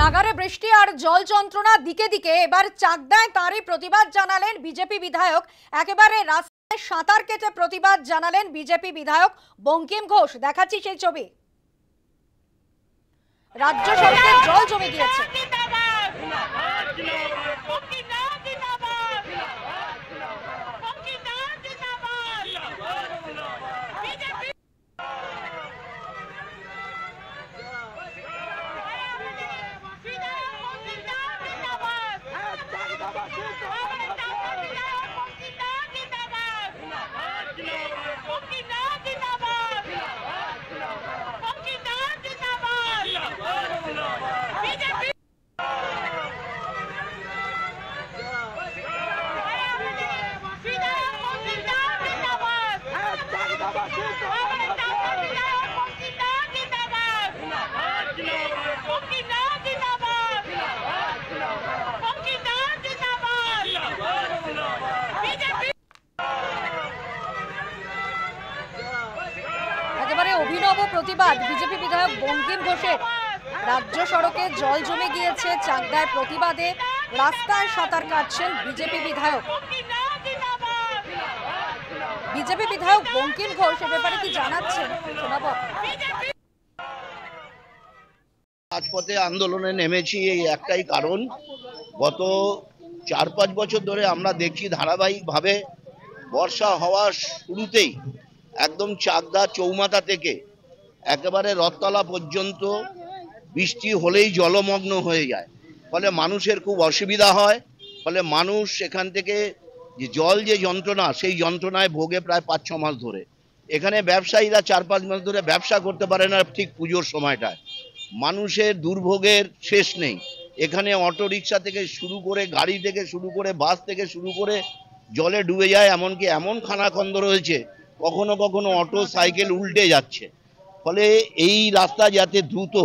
নাগারে বৃষ্টি আর জল যন্ত্রণা দিকে দিকে এবার চাকদায় তাঁরই প্রতিবাদ জানালেন বিজেপি বিধায়ক। একেবারে রাস্তায় সাঁতার কেটে প্রতিবাদ জানালেন বিজেপি বিধায়ক বঙ্কিম ঘোষ। দেখাচ্ছি সেই ছবি। রাজ্য সড়কে জল জমে গিয়েছে। একেবারে অভিনব প্রতিবাদ বিজেপি বিধায়ক বঙ্কিম ঘোষের। রাজ্য সড়কে জল জমে গিয়েছে, চাকদায় প্রতিবাদে রাস্তায় সাঁতার কাটছেন বিজেপি বিধায়ক। বিজেপি বিধায়ক বঙ্কিম ঘোষ এ ব্যাপারে কি জানাচ্ছেন শোনাবো। রাজপথে আন্দোলনে নেমেছি এই একটাই কারণ, গত 4-5 বছর ধরে আমরা দেখি ধারাবাহিকভাবে বর্ষা হওয়ার শুরুতেই একদম চাকদা চৌমাথা থেকে একেবারে রথতলা পর্যন্ত বৃষ্টি হলেই জলমগ্ন হয়ে যায়। ফলে মানুষের খুব অসুবিধা হয়। ফলে মানুষ এখান থেকে জল যে যন্ত্রণা, সেই যন্ত্রণায় ভোগে প্রায় 5-6 মাস ধরে। এখানে ব্যবসায়ীরা 4-5 মাস ধরে ব্যবসা করতে পারে না ঠিক পুজোর সময়টায়। মানুষের দুর্ভোগের শেষ নেই। এখানে অটো রিক্সা থেকে শুরু করে, গাড়ি থেকে শুরু করে, বাস থেকে শুরু করে জলে ডুবে যায়। এমনকি এমন খানাখন্দ রয়েছে, কখনো কখনো অটো সাইকেল উল্টে যাচ্ছে। ফলে এই রাস্তা যাতে দ্রুত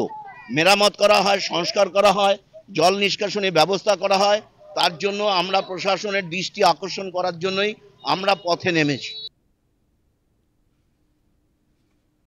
মেরামত করা হয়, সংস্কার করা হয়, জল নিষ্কাশনের ব্যবস্থা করা হয়, তার জন্য আমরা প্রশাসনের দৃষ্টি আকর্ষণ করার জন্যই আমরা পথে নেমেছি।